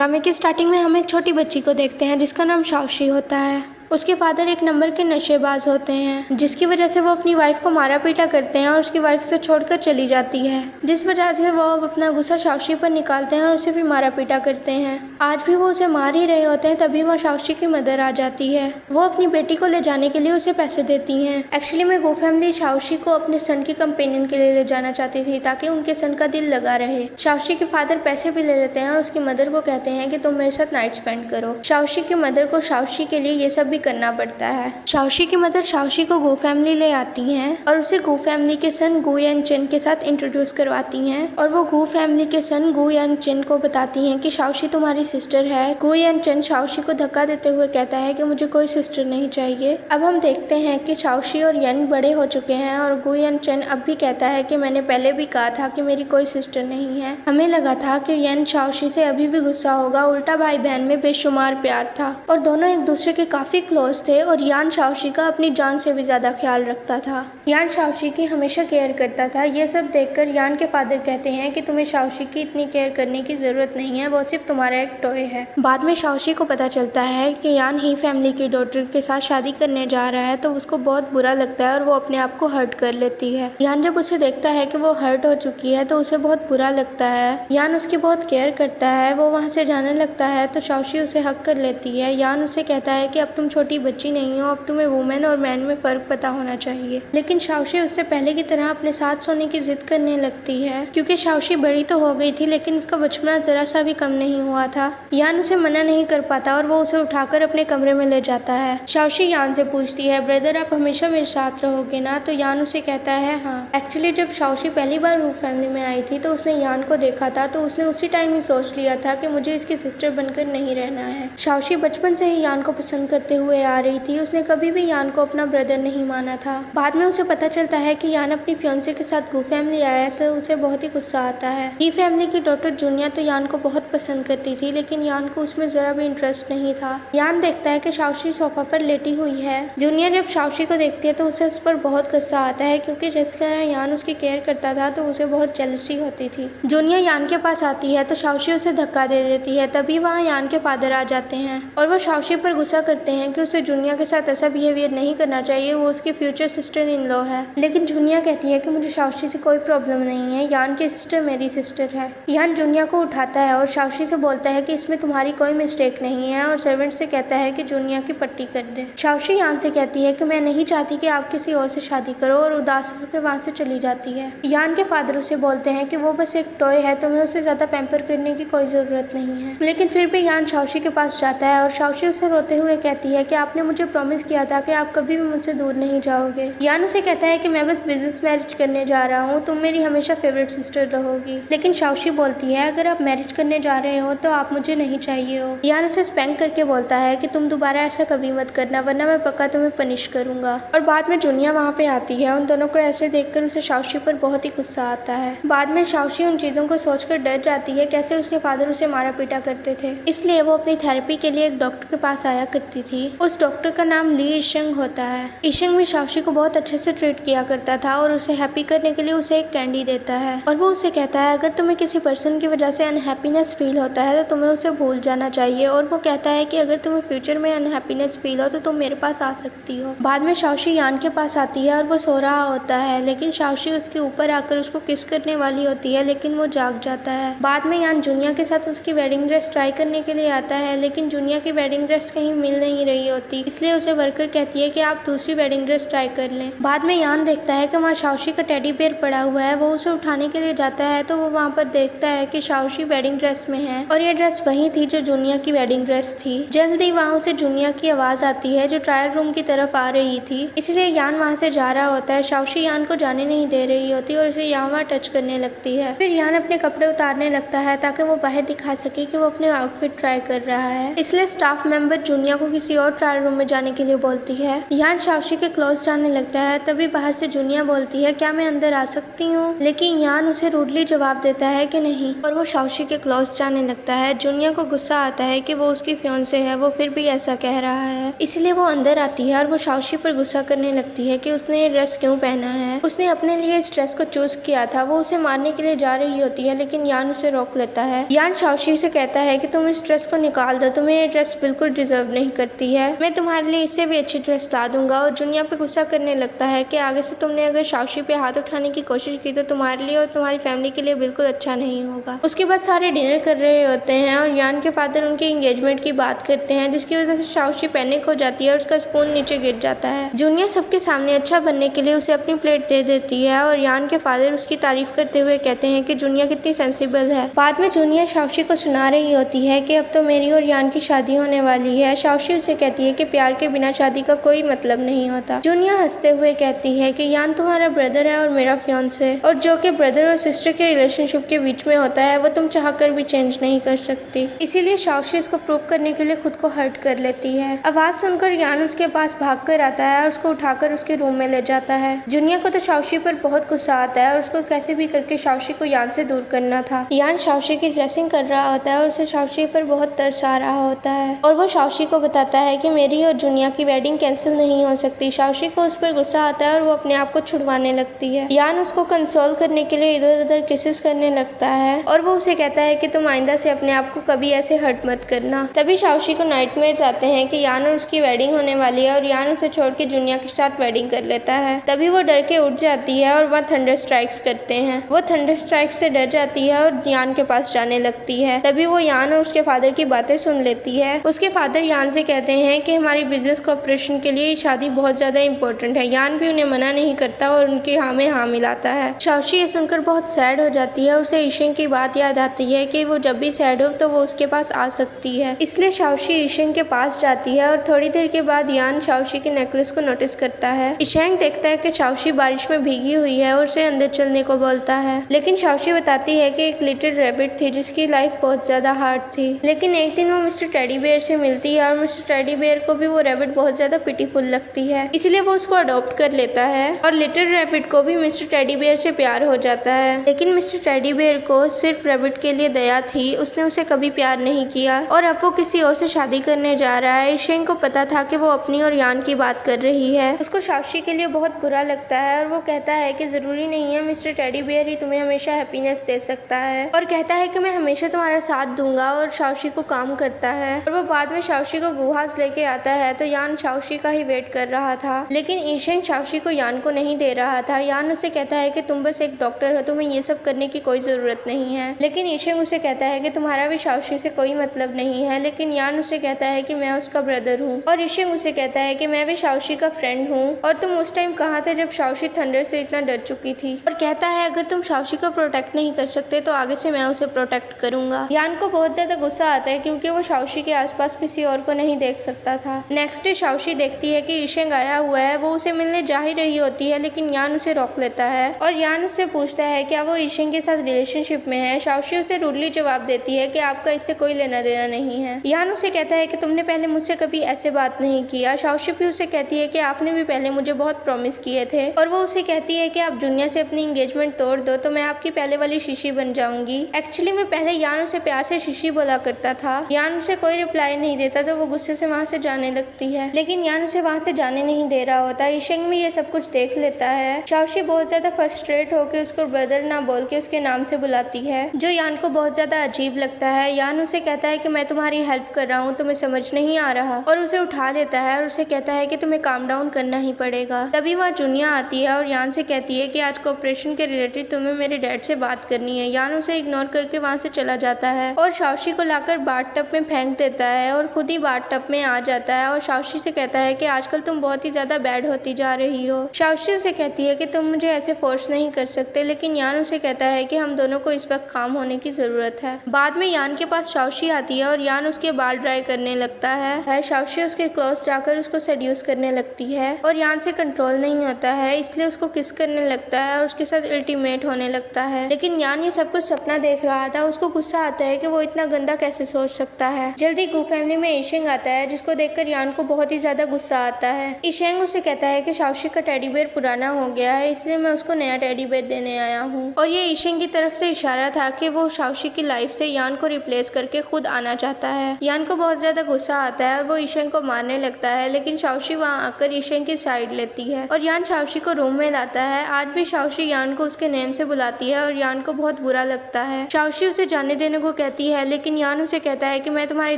ड्रामे की स्टार्टिंग में हम एक छोटी बच्ची को देखते हैं जिसका नाम शाओशी होता है। उसके फादर एक नंबर के नशेबाज होते हैं, जिसकी वजह से वो अपनी वाइफ को मारा पीटा करते हैं और उसकी वाइफ से छोड़कर चली जाती है, जिस वजह से वो अपना गुस्सा शाओशी पर निकालते हैं और उसे भी मारा पीटा करते हैं। आज भी वो उसे मार ही रहे होते हैं, तभी वहाँ शाओशी की मदर आ जाती है। वो अपनी बेटी को ले जाने के लिए उसे पैसे देती हैं। एक्चुअली में गो फैमिली शाओशी को अपने सन के कंपेनियन के लिए ले जाना चाहती थी ताकि उनके सन का दिल लगा रहे। शाओशी के फादर पैसे भी ले लेते हैं और उसकी मदर को कहते हैं कि तुम मेरे साथ नाइट स्पेंड करो। शाओशी की मदर को शाओशी के लिए ये सब भी करना पड़ता है। शाओशी की मदर शाओशी को गो फैमिली ले आती हैं और उसे गो फैमिली के सन गु यान चेन के साथ इंट्रोड्यूस करवाती हैं और वो गो फैमिली के सन गु यान चेन को बताती हैं कि शाओशी तुम्हारी सिस्टर है। गु यान चेन शाओशी को धक्का देते हुए कहता है कि मुझे कोई सिस्टर नहीं चाहिए। अब हम देखते हैं कि शाओशी और यान बड़े हो चुके हैं और गु यान चेन अब भी कहता है कि मैंने पहले भी कहा था कि मेरी कोई सिस्टर नहीं है। हमें लगा था कि यान शाओशी से अभी भी गुस्सा होगा, उल्टा भाई बहन में बेशुमार प्यार था और दोनों एक दूसरे के काफी क्लोज थे और यान शाओशी का अपनी जान से भी ज्यादा ख्याल रखता था। यान शाओशी की हमेशा केयर करता था। ये सब देखकर यान के फादर कहते हैं कि तुम्हें शाओशी की इतनी केयर करने की जरूरत नहीं है, वो सिर्फ तुम्हारा एक टॉय है। बाद में शाओशी को पता चलता है कि यान ही फैमिली की डॉटर के साथ शादी करने जा रहा है, तो उसको बहुत बुरा लगता है और वो अपने आप को हर्ट कर लेती है। यान जब उसे देखता है कि वो हर्ट हो चुकी है तो उसे बहुत बुरा लगता है। यान उसकी बहुत केयर करता है। वो वहाँ से जाने लगता है तो शाओशी उसे हक कर लेती है। यान उसे कहता है कि अब तुम छोटी बच्ची नहीं हो, अब तुम्हें वुमेन और मैन में फर्क पता होना चाहिए। लेकिन शाओशी उससे पहले की तरह अपने साथ सोने की जिद करने लगती है, क्योंकि शाओशी बड़ी तो हो गई थी लेकिन उसका बचपना जरा सा भी कम नहीं हुआ था। यान उसे मना नहीं कर पाता और वो उसे उठाकर अपने कमरे में ले जाता है। शाओशी यान से पूछती है, ब्रदर आप हमेशा मेरे साथ रहोगे ना? तो यान उसे कहता है हाँ। एक्चुअली जब शाओशी पहली बार वू फैमिली में आई थी तो उसने यान को देखा था, तो उसने उसी टाइम ही सोच लिया था कि मुझे इसकी सिस्टर बनकर नहीं रहना है। शाओशी बचपन से ही यान को पसंद करते हुए आ रही थी। उसने कभी भी यान को अपना ब्रदर नहीं माना था। बाद में उसे पता चलता है कि यान अपनी फियांसे के साथ गो फैमिली आया है, तो उसे बहुत ही गुस्सा आता है। ही फैमिली की डॉटर जूनिया तो यान को बहुत पसंद करती थी, लेकिन यान को उसमें जरा भी इंटरेस्ट नहीं था। यान देखता है कि शाओशी सोफा पर लेटी हुई है। जूनिया जब शाओशी को देखती है तो उसे उस पर बहुत गुस्सा आता है, क्योंकि जिस तरह यान उसकी केयर करता था तो उसे बहुत जेलसी होती थी। जूनिया यान के पास आती है तो शाओशी उसे धक्का दे देती है। तभी वहाँ यान के फादर आ जाते हैं और वो शाओशी पर गुस्सा करते हैं कि उसे जूनिया के साथ ऐसा बिहेवियर नहीं करना चाहिए, वो उसकी फ्यूचर सिस्टर इन लॉ है। लेकिन जूनिया कहती है कि मुझे शाओशी से कोई प्रॉब्लम नहीं है, यान की सिस्टर मेरी सिस्टर है। यान जूनिया को उठाता है और शाओशी से बोलता है कि इसमें तुम्हारी कोई मिस्टेक नहीं है और सर्वेंट से कहता है कि जूनिया की पट्टी कर दे। शाओशी यान से कहती है कि मैं नहीं चाहती कि आप किसी और से शादी करो और उदास होकर वहाँ से चली जाती है। यान के फादर उसे बोलते हैं कि वो बस एक टॉय है, तुम्हें उसे ज्यादा पैम्पर करने की कोई जरूरत नहीं है। लेकिन फिर भी यान शाओशी के पास जाता है और शाओशी उसे रोते हुए कहती है कि आपने मुझे प्रॉमिस किया था कि आप कभी भी मुझसे दूर नहीं जाओगे। यान उसे कहता है कि मैं बस बिजनेस मैरिज करने जा रहा हूँ, तुम मेरी हमेशा फेवरेट सिस्टर रहोगी। लेकिन शाओशी बोलती है अगर आप मैरिज करने जा रहे हो तो आप मुझे नहीं चाहिए हो। यान उसे स्पैंक करके बोलता है कि तुम दोबारा ऐसा कभी मत करना, वरना मैं पक्का तुम्हें पनिश करूंगा। और बाद में जूनिया वहाँ पे आती है। उन दोनों को ऐसे देखकर उसे शाओशी पर बहुत ही गुस्सा आता है। बाद में शाओशी उन चीजों को सोचकर डर जाती है, कैसे उसके फादर उसे मारा पीटा करते थे। इसलिए वो अपनी थेरेपी के लिए एक डॉक्टर के पास आया करती थी। उस डॉक्टर का नाम ली इशंग होता है। इशंग भी शाओशी को बहुत अच्छे से ट्रीट किया करता था और उसे हैप्पी करने के लिए उसे एक कैंडी देता है और वो उसे कहता है अगर तुम्हें किसी पर्सन की वजह से अनहैप्पीनेस फील होता है तो तुम्हें उसे भूल जाना चाहिए। और वो कहता है कि अगर तुम्हें फ्यूचर में अनहैप्पीनेस फील हो तो तुम मेरे पास आ सकती हो। बाद में शाओशी यान के पास आती है और वो सो रहा होता है, लेकिन शाओशी उसके ऊपर आकर उसको किस करने वाली होती है, लेकिन वो जाग जाता है। बाद में यान जूनिया के साथ उसकी वेडिंग ड्रेस ट्राई करने के लिए आता है, लेकिन जूनिया की वेडिंग ड्रेस कहीं मिल नहीं रही होती, इसलिए उसे वर्कर कहती है कि आप दूसरी वेडिंग ड्रेस ट्राई कर लें। बाद में यान देखता है कि वहाँ शाओशी का टेडी बेयर पड़ा हुआ है। वो उसे उठाने के लिए जाता है तो वो वहाँ पर देखता है कि शाओशी वेडिंग ड्रेस में है और ये ड्रेस वही थी जो जूनिया की वेडिंग ड्रेस थी। जल्द ही वहाँ उसे जूनिया की आवाज आती है जो ट्रायल रूम की तरफ आ रही थी, इसलिए यान वहाँ से जा रहा होता है। शाओशी यान को जाने नहीं दे रही होती और उसे यहाँ वहाँ टच करने लगती है। फिर यान अपने कपड़े उतारने लगता है ताकि वो बाहर दिखा सके कि वो अपने आउटफिट ट्राई कर रहा है। इसलिए स्टाफ मेंबर जूनिया को किसी और और ट्रायल रूम में जाने के लिए बोलती है। यान शाओशी के क्लोज जाने लगता है। तभी बाहर से जुनिया बोलती है, क्या मैं अंदर आ सकती हूँ? लेकिन यान उसे रूडली जवाब देता है कि नहीं, और वो शाओशी के क्लोज जाने लगता है। जुनिया को गुस्सा आता है कि वो उसकी फियांसे है, वो फिर भी ऐसा कह रहा है, इसलिए वो अंदर आती है और वो शाओशी पर गुस्सा करने लगती है कि उसने ये ड्रेस क्यों पहना है। उसने अपने लिए इस ड्रेस को चूज किया था। वो उसे मारने के लिए जा रही होती है, लेकिन यान उसे रोक लेता है। यान शाओशी से कहता है कि तुम इस ड्रेस को निकाल दो, तुम्हें ये ड्रेस बिल्कुल डिजर्व नहीं करती है, मैं तुम्हारे लिए इससे भी अच्छी ड्रेस ला दूंगा। और जुनिया पे गुस्सा करने लगता है कि आगे से तुमने अगर शाओशी पे हाथ उठाने की कोशिश की तो तुम्हारे लिए और तुम्हारी फैमिली के लिए बिल्कुल अच्छा नहीं होगा। उसके बाद सारे डिनर कर रहे होते हैं और यान के फादर उनके एंगेजमेंट की बात करते हैं, जिसकी वजह से शाओशी पैनिक हो जाती है और उसका स्पून नीचे गिर जाता है। जुनिया सबके सामने अच्छा बनने के लिए उसे अपनी प्लेट दे देती है और यान के फादर उसकी तारीफ करते हुए कहते हैं कि जुनिया कितनी सेंसिबल है। बाद में जुनिया शाओशी को सुना रही होती है कि अब तो मेरी और यान की शादी होने वाली है। शाओशी उसे कहती है कि प्यार के बिना शादी का कोई मतलब नहीं होता। जुनिया हंसते हुए कहती है कि यान तुम्हारा ब्रदर है और मेरा फियांसे, और जो कि ब्रदर और सिस्टर के रिलेशनशिप के बीच में होता है वो तुम चाहकर भी चेंज नहीं कर सकती। इसीलिए शाओशी इसको प्रूव करने के लिए खुद को हर्ट कर लेती है। आवाज सुनकर यान उसके पास भाग कर आता है और उसको उठाकर उसके रूम में ले जाता है। जुनिया को तो शाओशी पर बहुत गुस्सा आता है और उसको कैसे भी करके शाओशी को यान से दूर करना था। यान शाओशी की ड्रेसिंग कर रहा होता है और उसे शाओशी पर बहुत तरस आ रहा होता है और वो शाओशी को बताता है कि मेरी और जुनिया की वेडिंग कैंसिल नहीं हो सकती। शाओशी को उस पर गुस्सा आता है और वो अपने आप को छुड़वाने लगती है। यान उसको कंसोल करने के लिए इधर उधर किसेस करने लगता है और वो उसे कहता है कि तुम आइंदा से अपने आप को कभी ऐसे हर्ट मत करना। तभी शाओशी को नाइटमेयर्स आते हैं कि यान और उसकी वेडिंग होने वाली है और यान उसे छोड़ के जुनिया के साथ वेडिंग कर लेता है। तभी वो डर के उठ जाती है और वहाँ थंडर स्ट्राइक्स करते हैं। वो थंडर स्ट्राइक्स से डर जाती है और यान के पास जाने लगती है। तभी वो यान और उसके फादर की बातें सुन लेती है। उसके फादर यान से कहते हैं कि हमारी बिजनेस कॉर्पोरेशन के लिए शादी बहुत ज्यादा इंपॉर्टेंट है। यान भी उन्हें मना नहीं करता और उनके हाँ में हाँ मिलाता है। शाओशी ये सुनकर बहुत सैड हो जाती है। उसे ईशेंग की बात याद आती है कि वो जब भी सैड हो तो वो उसके पास आ सकती है, इसलिए शाओशी ईशेंग के पास जाती है और थोड़ी देर के बाद यान शाओशी के नेकलेस को नोटिस करता है। ईशेंग देखता है कि शाओशी बारिश में भीगी हुई है और उसे अंदर चलने को बोलता है, लेकिन शाओशी बताती है कि एक लिटिल रैबिट थी जिसकी लाइफ बहुत ज्यादा हार्ड थी। लेकिन एक दिन वो मिस्टर टेडी बेयर से मिलती है और मिस्टर टेडी बेयर को भी वो रैबिट बहुत ज्यादा पिटीफुल लगती है, इसलिए वो उसको अडॉप्ट कर लेता है और लिटिल रैबिट को भी मिस्टर टेडी बेयर से प्यार हो जाता है। लेकिन मिस्टर टेडी बेयर को सिर्फ रैबिट के लिए दया थी, उसने उसे कभी प्यार नहीं किया और अब वो किसी और से शादी करने जा रहा है। ईशेंग को पता था कि वो अपनी और यान की बात कर रही है। उसको शाओशी के लिए बहुत बुरा लगता है और वो कहता है कि जरूरी नहीं है मिस्टर टेडी बेयर ही तुम्हें हमेशा हैप्पीनेस दे सकता है, और कहता है कि मैं हमेशा तुम्हारा साथ दूंगा, और शाओशी को काम करता है। और वो बाद में शाओशी को गुहास लेके आता है तो यान शाओशी का ही वेट कर रहा था, लेकिन ईशेंग शाओशी को यान को नहीं दे रहा था। यान उसे कहता है कि तुम बस एक डॉक्टर हो, तुम्हें ये सब करने की कोई जरूरत नहीं है। लेकिन ईशेंग उसे कहता है कि तुम्हारा भी शाओशी से कोई मतलब नहीं है। लेकिन यान उसे कहता है कि मैं उसका ब्रदर हूँ, और ईशेंग उसे कहता है कि मैं भी शाओशी का फ्रेंड हूँ, और तुम उस टाइम कहाँ थे जब शाओशी थंडर से इतना डर चुकी थी। और कहता है अगर तुम शाओशी को प्रोटेक्ट नहीं कर सकते तो आगे से मैं उसे प्रोटेक्ट करूंगा। यान को बहुत ज्यादा गुस्सा आता है क्योंकि वो शाओशी के आसपास किसी और को नहीं देख सकता था। नेक्स्ट डे शाओशी देखती है कि ईशेंग आया हुआ है। वो उसे मिलने जा ही रही होती है, लेकिन यान उसे रोक लेता है और यान उससे पूछता है क्या वो ईशेंग के साथ रिलेशनशिप में है। शाओशी उसे रूडली जवाब देती है कि आपका इससे कोई लेना देना नहीं है। यान उसे कहता है कि तुमने पहले मुझसे कभी ऐसे बात नहीं किया। शाओशी भी उसे कहती है कि आपने भी पहले मुझे बहुत प्रॉमिस किए थे, और वो उसे कहती है कि आप जुनिया से अपनी एंगेजमेंट तोड़ दो तो मैं आपकी पहले वाली शीशी बन जाऊंगी। एक्चुअली में पहले यान उसे प्यार से शीशी बोला करता था। यान उसे कोई रिप्लाई नहीं देता तो वो गुस्से से वहाँ से जाने लगती है, लेकिन यान उसे वहाँ से जाने नहीं दे रहा होता। ईशेंग भी ये सब कुछ देख लेता है। शाओशी बहुत ज्यादा फ्रस्ट्रेट होकर उसको ब्रदर ना बोल के उसके नाम से बुलाती है, जो यान को बहुत ज्यादा अजीब लगता है। यान उसे कहता है कि मैं तुम्हारी हेल्प कर रहा हूँ, तुम्हें समझ नहीं आ रहा, और उसे उठा लेता है और उसे कहता है कि तुम्हें काम डाउन करना ही पड़ेगा। तभी वहाँ जुनिया आती है और यान से कहती है कि आज कॉपरेशन के रिलेटेड तुम्हें मेरे डैड से बात करनी है। यान उसे इग्नोर करके वहाँ से चला जाता है और शाओशी को लाकर बाथ टब में फेंक देता है और खुद ही बाथ टब में आ जाता है और शाओशी से कहता है कि आजकल तुम बहुत ही ज्यादा बैड होती जा रही हो। शाओशी उसे कहती है कि तुम मुझे ऐसे फोर्स नहीं कर सकते, लेकिन यान उसे कहता है कि हम दोनों को इस वक्त काम होने की जरूरत है। बाद में यान के पास शाओशी आती है और यान उसके बाल ड्राई करने लगता है। शाओशी उसके क्लोज जाकर उसको सेड्यूस करने लगती है और यान से कंट्रोल नहीं होता है, इसलिए उसको किस करने लगता है और उसके साथ अल्टीमेट होने लगता है। लेकिन यान ये सब कुछ सपना देख रहा था। उसको गुस्सा आता है कि वो इतना गंदा कैसे सोच सकता है। जल्दी गू फैमिली में ईशेंग आता है जिसको देखकर यान को बहुत ही ज्यादा गुस्सा आता है। इशेंग उसे कहता है कि शाओशी का टेडी बेयर पुराना हो गया है, इसलिए मैं उसको नया टेडी बेयर देने आया हूँ। और ये इशेंग की तरफ से इशारा था कि वो शाओशी की लाइफ से यान को रिप्लेस करके खुद आना चाहता है। यान को बहुत ज्यादा गुस्सा आता है और वो इशेंग को मारने लगता है, लेकिन शाओशी वहाँ आकर इशेंग की साइड लेती है और यान शाओशी को रूम में लाता है। आज भी शाओशी यान को उसके नेम से बुलाती है और यान को बहुत बुरा लगता है। शाओशी उसे जाने देने को कहती है, लेकिन यान उसे कहता है कि मैं तुम्हारी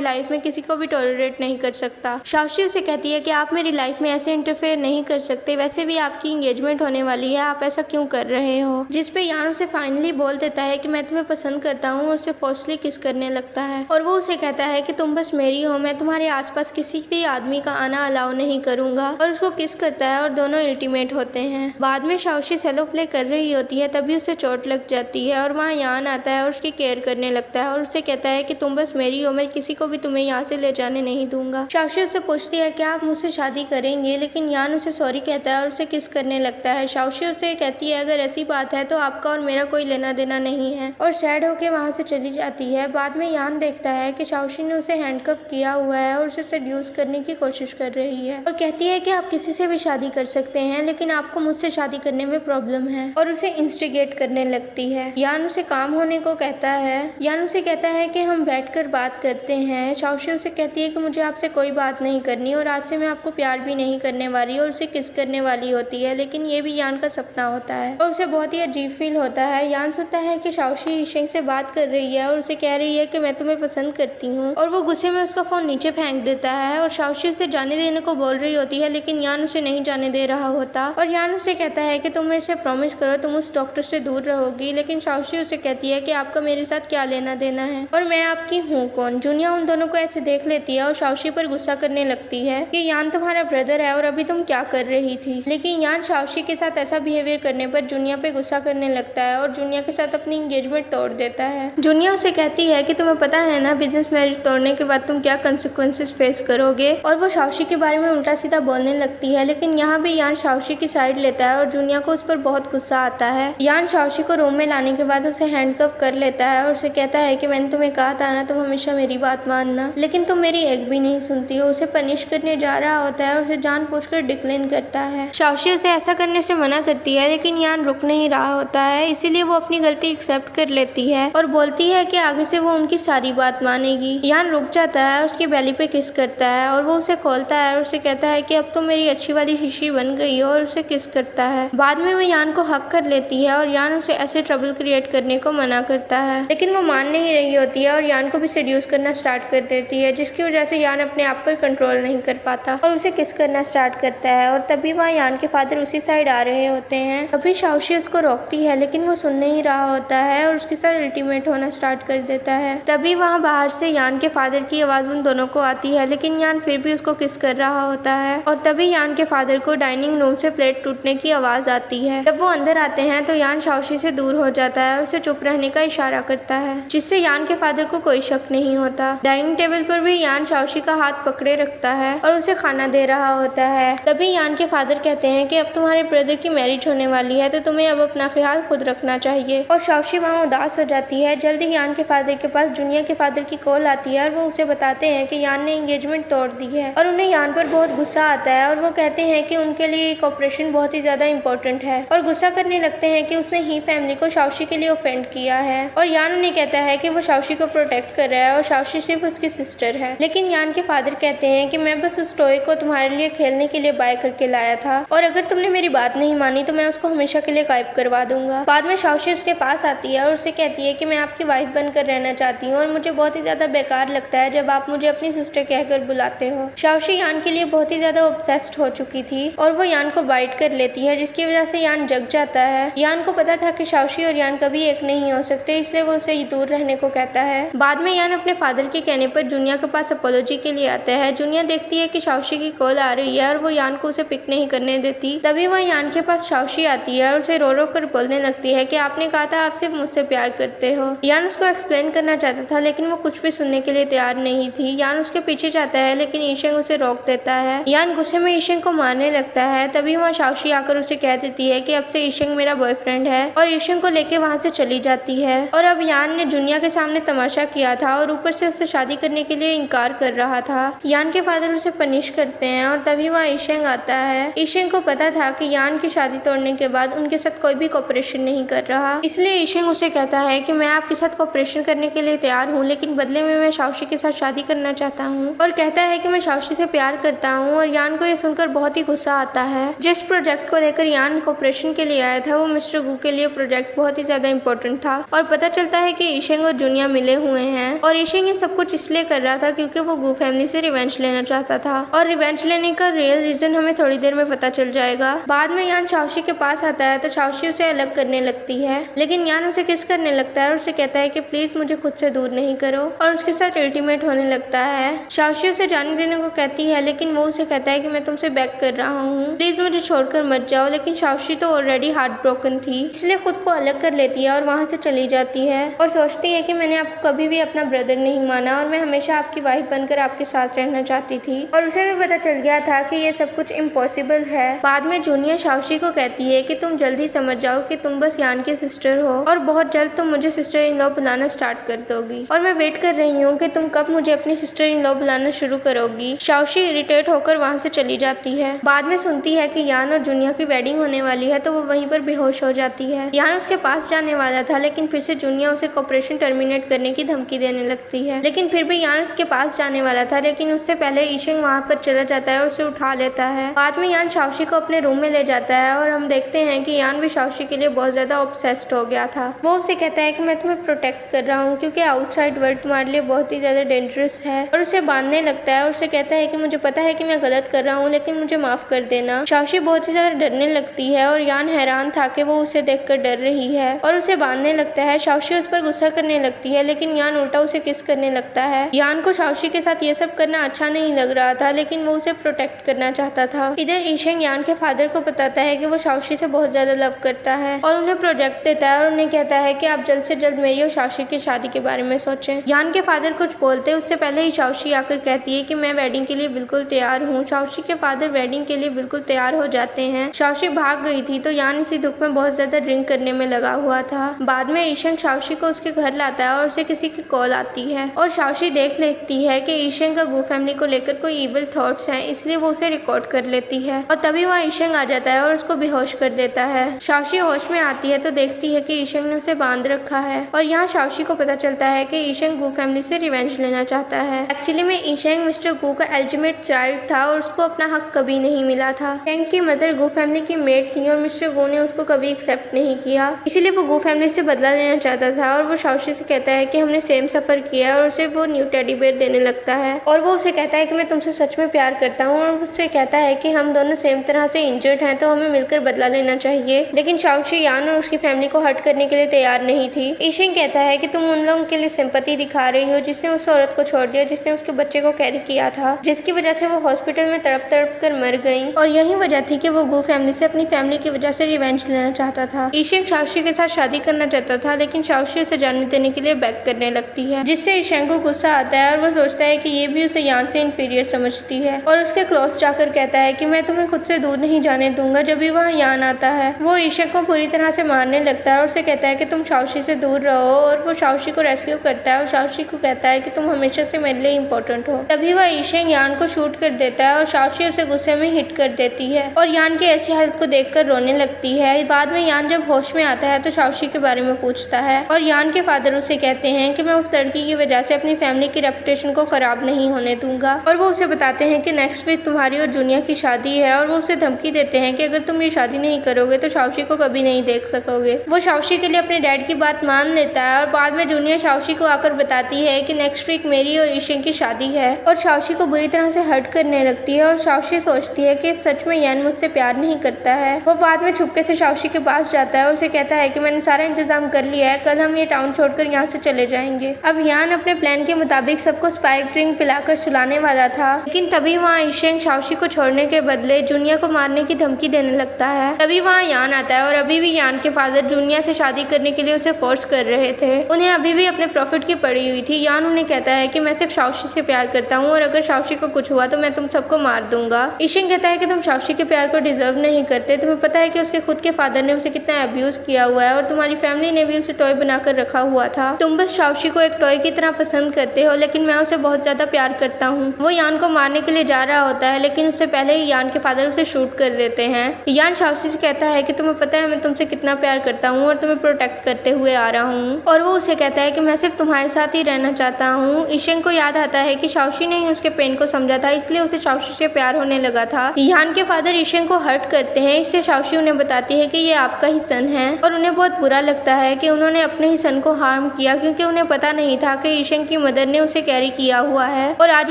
लाइफ में किसी को भी टॉलरेट नहीं कर सकता। शाओशी उसे कहती है कि आप मेरी लाइफ में ऐसे इंटरफेयर नहीं कर सकते, वैसे भी आपकी एंगेजमेंट होने वाली है, आप ऐसा क्यों कर रहे हो। जिस पे यान उसे फाइनली बोल देता है कि मैं तुम्हें पसंद करता हूँ और उसे फोर्सली किस करने लगता है और वो उसे कहता है कि तुम बस मेरी हो, मैं तुम्हारे आसपास किसी भी आदमी का आना अलाउ नहीं करूंगा और उसको किस करता है और दोनों अल्टीमेट होते हैं। बाद में शाओशी सेलो प्ले कर रही होती है, तभी उसे चोट लग जाती है और वहाँ यान आता है और उसकी केयर करने लगता है और उसे कहता है कि तुम बस मेरी हो, मैं किसी को भी तुम्हें यहाँ से ले जाने नहीं दूंगा। शाओशी उससे पूछती है कि आप मुझसे शादी करेंगे, लेकिन यान उसे सॉरी कहता है और उसे किस करने लगता है। शाओशी उसे कहती है अगर ऐसी बात है तो आपका और मेरा कोई लेना देना नहीं है और सैड होके वहाँ से चली जाती है। बाद में यान देखता है कि शाओशी ने उसे हैंडकफ किया हुआ है और उसे सेड्यूस करने की कोशिश कर रही है और कहती है कि आप किसी से भी शादी कर सकते हैं, लेकिन आपको मुझसे शादी करने में प्रॉब्लम है और उसे इंस्टिगेट करने लगती है। यान उसे काम होने को कहता है। यान उसे कहता है कि हम बैठकर बात करते हैं। शाओशी उसे कहती है कि मुझे आपसे कोई बात नहीं करनी और आज से मैं आपको प्यार भी नहीं करने वाली और उसे किस करने वाली होती है, लेकिन ये भी यान का सपना होता है और उसे बहुत ही अजीब फील होता है। यान सोचता है कि शाओशी इशेंग से बात कर रही है और उसे कह रही है कि मैं तुम्हें पसंद करती हूँ और वो गुस्से में उसका फोन नीचे फेंक देता है और शाओशी उसे जाने देने को बोल रही होती है, लेकिन यान उसे नहीं जाने दे रहा होता और यान उसे कहता है कि तुम मेरे से प्रॉमिस करो तुम उस डॉक्टर से दूर रहोगी, लेकिन शाओशी उसे कहती है कि आपका मेरे साथ क्या लेना देना है और मैं आपकी हूँ कौन। जुनिया उन दोनों को ऐसे देख लेती है और शाओशी पर गुस्सा करने लगती है कि यान तुम्हारा ब्रदर है और अभी तुम क्या कर रही थी, लेकिन यान शाओशी के साथ ऐसा बिहेवियर करने पर जुनिया पे गुस्सा करने लगता है और जुनिया के साथ अपनी एंगेजमेंट तोड़ देता है। जुनिया उसे कहती है कि तुम्हें पता है ना बिजनेस मैरिज तोड़ने के बाद तुम क्या कंसिक्वेंसेस फेस करोगे और वो शाओशी के बारे में उल्टा सीधा बोलने लगती है, लेकिन यहाँ भी यान शाओशी की साइड लेता है और जुनिया को उस पर बहुत गुस्सा आता है। यान शाओशी को रूम में लाने के बाद उसे हैंडकफ कर लेता है और उसे कहता है कि मैंने तुम्हें कहा था ना तुम हमेशा मेरी बात मानना, लेकिन तुम मेरी एक भी नहीं सुनती हो। उसे पनिश करने जा रहा होता है और उसे जानबूझकर डिक्लेन करता है। शाओशी उसे ऐसा करने से मना करती है, लेकिन यान रुक नहीं रहा होता है, इसीलिए वो अपनी गलती एक्सेप्ट कर लेती है और बोलती है कि आगे से वो उनकी सारी बात मानेगी। यान रुक जाता है, उसकी बेली पे किस करता है और वो उसे खोलता है और उसे कहता है कि अब तो मेरी अच्छी वाली शीशी बन गई हो और उसे किस करता है। बाद में वो यान को हक कर लेती है और यान उसे ऐसे ट्रबल क्रिएट करने को मना करता है, लेकिन वो मान नहीं रही होती है और यान को भी सेड्यूस करना स्टार्ट कर देती है, जिसकी वजह से यान अपने आप पर कंट्रोल नहीं कर पाता और उसे किस करना स्टार्ट करता है और तभी वहाँ यान के फादर उसी साइड आ रहे होते हैं। अभी शाओशी उसको रोकती है, लेकिन वो सुन नहीं रहा होता है और उसके साथ अल्टीमेट होना स्टार्ट कर देता है। तभी वहाँ बाहर से यान के फादर की आवाज उन दोनों को आती है, लेकिन यान फिर भी उसको किस कर रहा होता है और तभी यान के फादर को डाइनिंग रूम से प्लेट टूटने की आवाज आती है। जब वो अंदर आते हैं तो यान शाओशी से दूर हो जाता है और उसे चुप रहने का इशारा करता है, जिससे यान के फादर को कोई शक नहीं होता। डाइनिंग टेबल पर भी यान शाओशी का हाथ पकड़े रखता है और उसे खाना दे रहा होता है। तभी यान के फादर कहते हैं कि अब तुम्हारे ब्रदर की मैरिज होने वाली है तो तुम्हें अब अपना ख्याल खुद रखना चाहिए और शाओशी वहाँ उदास हो जाती है। जल्दी यान के फादर के पास जुनिया के फादर की कॉल आती है और वो उसे बताते हैं कि यान ने एंगेजमेंट तोड़ दी है और उन्हें यान पर बहुत गुस्सा आता है और वो कहते हैं कि उनके लिए एक ऑपरेशन बहुत ही ज्यादा इंपॉर्टेंट है और गुस्सा करने लगते हैं कि उसने ही फैमिली को शाओशी के लिए ऑफेंड किया है और यान उन्हें कहता है कि वो शाओशी को प्रोटेक्ट कर रहा है और शाओशी सिर्फ उसकी सिस्टर है। लेकिन यान के फादर कहते हैं कि मैं बस उस टॉय को तुम्हारे लिए खेलने के लिए बाय करके लाया था और अगर तुमने मेरी बात नहीं मानी तो मैं उसको हमेशा के लिए गायब करवा दूंगा। बाद में शाओशी उसके पास आती है और उससे कहती है कि मैं आपकी वाइफ बनकर रहना चाहती हूँ और मुझे बहुत ही ज्यादा बेकार लगता है जब आप मुझे अपनी सिस्टर कहकर बुलाते हो। शाओशी यान के लिए बहुत ही ज्यादा ऑब्सेस्ड हो चुकी थी और वो यान को बाइट कर लेती है, जिसकी वजह से यान जग जाता है। यान को पता था कि शाओशी और यान कभी एक नहीं हो सकते, इसलिए वो उसे दूर रहने को कहता है। बाद में यान अपने फादर के कहने पर जुनिया के पास अपोलॉजी के लिए आता है। जुनिया देखती है कि शाओशी की कॉल आ रही है और वो यान को उसे पिक नहीं करने देती। तभी वह यान के पास शाओशी आती है और उसे रो रो कर बोलने लगती है कि आपने कहा था आप सिर्फ मुझसे प्यार करते हो। यान उसको एक्सप्लेन करना चाहता था, लेकिन वो कुछ भी सुनने के लिए तैयार नहीं थी। यान उसके पीछे जाता है, लेकिन इशेंग उसे रोक देता है। यान गुस्से में इशेंग को मारने लगता है। तभी वहाँ शाओशी आकर उसे कह देती है कि अब से इशेंग मेरा बॉयफ्रेंड है और इशेंग को लेके वहाँ से चली जाती है। और अब यान ने जुनिया के सामने तमाशा किया था और ऊपर से उससे शादी करने के लिए इनकार कर रहा था। यान के फादर उसे पनिश करते हैं और तभी वहाँ ईशेंग आता है। ईशेंग को पता था कि यान की शादी तोड़ने के बाद उनके साथ कोई भी कोऑपरेशन नहीं कर रहा, इसलिए ईशेंग उसे कहता है कि मैं आपके साथ कोऑपरेशन करने के लिए तैयार हूँ, लेकिन बदले में मैं शाओशी के साथ शादी करना चाहता हूँ, और कहता है कि मैं शाओशी से प्यार करता हूँ। और यान को यह सुनकर बहुत ही गुस्सा आता है। जिस प्रोजेक्ट को लेकर यान कोऑपरेशन के लिए आया था वो मिस्टर गू के लिए प्रोजेक्ट बहुत ही ज्यादा इंपॉर्टेंट था, और पता चलता है कि ईशेंग और जुनिया मिले हुए हैं। और ईशेंग ये सब कुछ इसलिए कर रहा था क्योंकि वो गू फैमिली से रिवेंज लेना चाहता था, और रिवेंज लेने का रियल रीजन हमें थोड़ी देर में पता चल जाएगा। बाद में यान शाओशी के पास आता है तो शाओशी उसे अलग करने लगती है, लेकिन यान उसे किस करने लगता है और उसे कहता है कि प्लीज मुझे खुद से दूर नहीं करो, और उसके साथ अल्टीमेट होने लगता है। शाओशी उसे जाने देने को कहती है, लेकिन वो उसे कहता है कि मैं तुमसे बैक कर रहा हूँ, प्लीज मुझे छोड़कर मत जाओ। लेकिन शाओशी तो ऑलरेडी हार्ट ब्रोकन थी, इसलिए खुद को अलग कर लेती है और वहाँ से चली जाती है, और सोचती है कि मैंने आपको कभी भी अपना ब्रदर नहीं माना और मैं हमेशा आपकी वाइफ बनकर आपके साथ रहना चाहती थी। और उसे भी पता चल गया था कि ये सब कुछ इम्पॉसिबल है। बाद में जूनिया शाओशी को कहती है कि तुम जल्दी समझ जाओ कि तुम बस यान की सिस्टर हो, और बहुत जल्द तुम मुझे सिस्टर इन लॉ बुलाना स्टार्ट कर दोगी, और मैं वेट कर रही हूँ कि तुम कब मुझे अपनी सिस्टर इन लॉ बुलाना शुरू करोगी। शाओशी इरिटेट होकर वहाँ से चली जाती है। बाद में सुनती है कि यान और जूनिया की वेडिंग होने वाली है तो वो वहीं पर बेहोश हो जाती है। यान उसके पास जाने वाला था, लेकिन फिर से जूनिया उसे कॉपरेशन टर्मिनेट करने की धमकी देने लगती है, लेकिन फिर भी यान उसके पास जाने वाला था, लेकिन उससे पहले ईशेंग वहाँ पर चला जाता है और उसे उठा लेता है। बाद में यान शाओशी को अपने रूम में ले जाता है और हम देखते हैं कि यान भी शाओशी के लिए बहुत ज्यादा ऑब्सेस्ड हो गया था। वो उसे कहता है कि मैं तुम्हें प्रोटेक्ट कर रहा हूँ क्योंकि आउटसाइड वर्ल्ड तुम्हारे लिए बहुत ही ज्यादा डेंजरस है, और उसे बांधने लगता है और उसे कहता है कि मुझे पता है कि मैं गलत कर रहा हूँ, लेकिन मुझे माफ कर देना। शाओशी बहुत ही ज्यादा डरने लगती है और यान हैरान था कि वो उसे देखकर डर रही है और उसे बांधने लगता है। शाओशी उस पर गुस्सा करने लगती है, लेकिन यान उल्टा उसे किस करने लगता है। यान को शाओशी के साथ ये सब करना अच्छा नहीं लग रहा था, लेकिन वो उसे प्रोटेक्ट करना चाहता था। इधर ईशेंग यान के फादर को बताता है कि वो शाओशी से बहुत ज्यादा लव करता है और उन्हें प्रोजेक्ट देता है और उन्हें कहता है कि आप जल्द से जल्द मेरी और शाओशी की शादी के बारे में सोचें। यान के फादर कुछ बोलते उससे पहले ही शाओशी आकर कहती है कि मैं वेडिंग के लिए बिल्कुल तैयार हूँ। शाओशी के फादर वेडिंग के लिए बिल्कुल तैयार हो जाते हैं। शाओशी भाग गई थी तो यान इसी दुख में बहुत ज्यादा ड्रिंक करने में लगा हुआ था। बाद में ईशेंग शाओशी को उसके घर लाता है और उसे किसी की कॉल आती है और शाओशी देख लेती है कि ईशेंग का गू फैमिली को लेकर कोई इविल थॉट्स हैं, इसलिए वो उसे रिकॉर्ड कर लेती है और तभी वहाँ ईशेंग आ जाता है और उसको बेहोश कर देता है। शाओशी होश में आती है तो देखती है कि ईशेंग ने उसे बांध रखा है और यहाँ शाओशी को पता चलता है कि ईशेंग गू फैमिली से रिवेंज लेना चाहता है। एक्चुअली में ईशेंग मिस्टर गू का अल्टीमेट चाइल्ड था और उसको अपना हक कभी नहीं मिला था। ईशेंग की मदर गू फैमिली की मेट थी और मिस्टर गू ने उसको कभी एक्सेप्ट नहीं किया, इसीलिए वो गू फैमिली से बदला लेना चाहता था। और वो शाओशी से कहता है कि हमने सेम सफर किया है और उसे वो न्यू टेडी बेयर देने लगता है और वो उसे कहता है कि मैं तुमसे सच में प्यार करता हूँ और उससे कहता है कि हम दोनों सेम तरह से इंजर्ड हैं तो हमें मिलकर बदला लेना चाहिए। लेकिन शाओशी यान और उसकी फैमिली को हर्ट करने के लिए तैयार नहीं थी। ईशेंग कहता है कि तुम उन लोगों के लिए सिंपैथी दिखा रही हो जिसने उस औरत को छोड़ दिया जिसने उसके बच्चे को कैरी किया था, जिसकी वजह से वो हॉस्पिटल में तड़प तड़प कर मर गई, और यही वजह थी कि वो गू फैमिली से अपनी फैमिली की वजह से रिवेंज लेना चाहता था। ईशेंग शाओशी के साथ शादी करना चाहता था, लेकिन शाओशी उसे जाने देने के लिए बैक करने लगती है, जिससे ईशेंग को गुस्सा आता है और वो सोचता है कि ये भी उसे यान से इंफीरियर समझती है और उसके क्लोज जाकर कहता है कि मैं तुम्हें खुद से दूर नहीं जाने दूंगा। जब भी वहाँ यान आता है वो ईशेंग को पूरी तरह से मारने लगता है और उसे कहता है कि तुम शाओशी से दूर रहो, और वो शाओशी को रेस्क्यू करता है और शाओशी को कहता है कि तुम हमेशा से मेरे लिए इम्पोर्टेंट हो। तभी वह ईशेंग यान को शूट कर देता है और शाओशी उसे गुस्से में हिट कर देती है और यान की ऐसी हालत को देखकर रोने लगती है। बाद में यान जब होश में आता है तो शाओशी के बारे में पूछता है और यान के फादर उसे कहते हैं कि मैं उस लड़की की वजह से अपनी फैमिली की रेपुटेशन को खराब नहीं होने दूंगा, और वो उसे बताते हैं कि नेक्स्ट वीक तुम्हारी और जूनिया की शादी है और वो उसे धमकी देते हैं कि अगर तुम ये शादी नहीं करोगे तो शाओशी को कभी नहीं देख सकोगे। वो शाओशी के लिए अपने डैड की बात मान लेता है और बाद में जूनिया शाओशी को आकर बताती है कि नेक्स्ट वीक मेरी और ईशेंग की शादी है, और शाओशी को बुरी तरह से हर्ट करने लगती है और शाओशी सोचती है कि सच में यान मुझसे प्यार नहीं करता है। वो बाद में छुपके से शाओशी के पास जाता है और उसे कहता है कि मैंने सारा इंतजाम कर लिया है, कल हम ये टाउन छोड़कर यहाँ से चले जाएंगे। अब यान अपने प्लान के मुताबिक सबको स्पाइक ड्रिंक पिलाकर सुलाने वाला था, लेकिन तभी वहाँ ईशेंग शाओशी को छोड़ने के बदले जूनिया को मारने की धमकी देने लगता है। तभी वहाँ यान आता है और अभी भी यान के फादर जूनिया से शादी करने के लिए उसे फोर्स कर रहे थे। उन्हें अभी भी अपने प्रॉफिट की पड़ी हुई थी। यान उन्हें कहता है कि मैं सिर्फ शाओशी से प्यार करता हूँ और अगर शाओशी को कुछ हुआ तो मैं तुम सबको मार दूंगा। ईशेंग कहता है कि तुम शाओशी के प्यार को डिजर्व नहीं करते, तुम्हें पता है कि उसके खुद के फादर ने उसे कितना अब्यूज किया हुआ है और तुम्हारी फैमिली ने भी उसे टॉय बनाकर रखा हुआ था। तुम बस शाओशी को एक टॉय की तरह पसंद करते हो, लेकिन मैं उसे बहुत ज्यादा प्यार करता हूँ। वो यान को मारने के लिए जा रहा होता है, लेकिन उससे पहले ही यान के फादर उसे शूट कर देते हैं। यान शाओशी से कहता है कि तुम्हें पता है मैं तुमसे कितना प्यार करता हूँ और तुम्हें प्रोटेक्ट करते हुए आ रहा हूँ, और वो उसे कहता है कि मैं सिर्फ तुम्हारे साथ ही रहना चाहता हूँ। ईशेंग को याद आता है कि शाओशी ने ही उसके पेन को समझा था, इसलिए उसे शाओशी से प्यार होने लगा था। यान के फादर ईशेंग को हर्ट करते हैं, इससे शाओशी उन्हें बताती है कि ये आपका ही सन है, और उन्हें बहुत बुरा लगता है कि उन्होंने अपने ही सन को हार्म किया, क्योंकि उन्हें पता नहीं था कि ईशेंग की मदर ने उसे कैरी किया हुआ है, और आज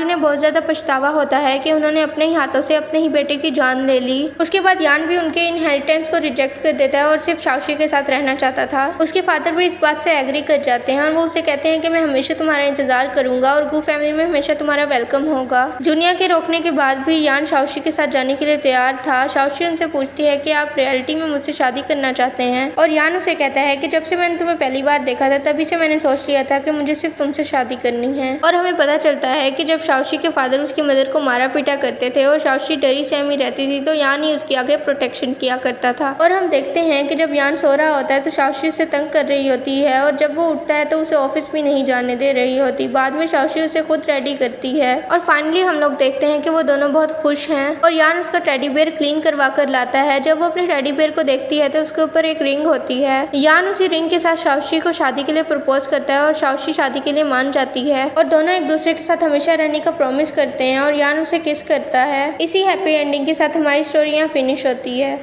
उन्हें बहुत ज्यादा पछतावा होता है कि उन्होंने अपने ही हाथों से अपने ही बेटे की जान ले ली। उसके बाद यान भी उनके इनहेरिटेंस को रिजेक्ट कर देता है और सिर्फ शाओशी के साथ रहना चाहता था। उसके फादर भी इस बात से एग्री कर जाते हैं और वो उसे कहते हैं कि मैं हमेशा तुम्हारा इंतजार करूंगा और गू फैमिली में हमेशा तुम्हारा वेलकम होगा। जुनिया के रोकने के बाद भी यान शाओशी के साथ जाने के लिए तैयार था। शाओशी उनसे पूछती है कि आप रियलिटी में मुझसे शादी करना चाहते हैं, और यान उसे कहता है कि जब से मैंने तुम्हें पहली बार देखा था तभी से मैंने सोच लिया था कि मुझे सिर्फ तुमसे शादी करनी है। और हमें पता चलता है कि जब शाओशी के फादर उसकी मदर को मारा पीटा करते थे और शाओशी डरी सहमी रहती थी, तो यान ही उसकी आगे प्रोटेक्शन किया करता था। और हम देखते हैं कि जब यान सो रहा होता है तो शाओशी उसे तंग कर रही होती है, और जब वो उठता है तो उसे ऑफिस भी नहीं जाने दे रही होती। बाद में शाओशी उसे खुद रेडी करती है, और फाइनली हम लोग देखते हैं कि वो दोनों बहुत खुश हैं, और यान उसका टेडी बेयर क्लीन करवा कर लाता है। जब वो अपने टेडी बेयर को देखती है तो उसके ऊपर एक रिंग होती है। यान उसी रिंग के साथ शाओशी को शादी के लिए प्रपोज करता है, और शाओशी शादी के लिए मान जाती है, और दोनों एक दूसरे के साथ हमेशा रहने का प्रॉमिस करते हैं, और यान उसे किस करता है। इसी हैप्पी एंडिंग के साथ हमारी स्टोरी यहाँ फिनिश होती है।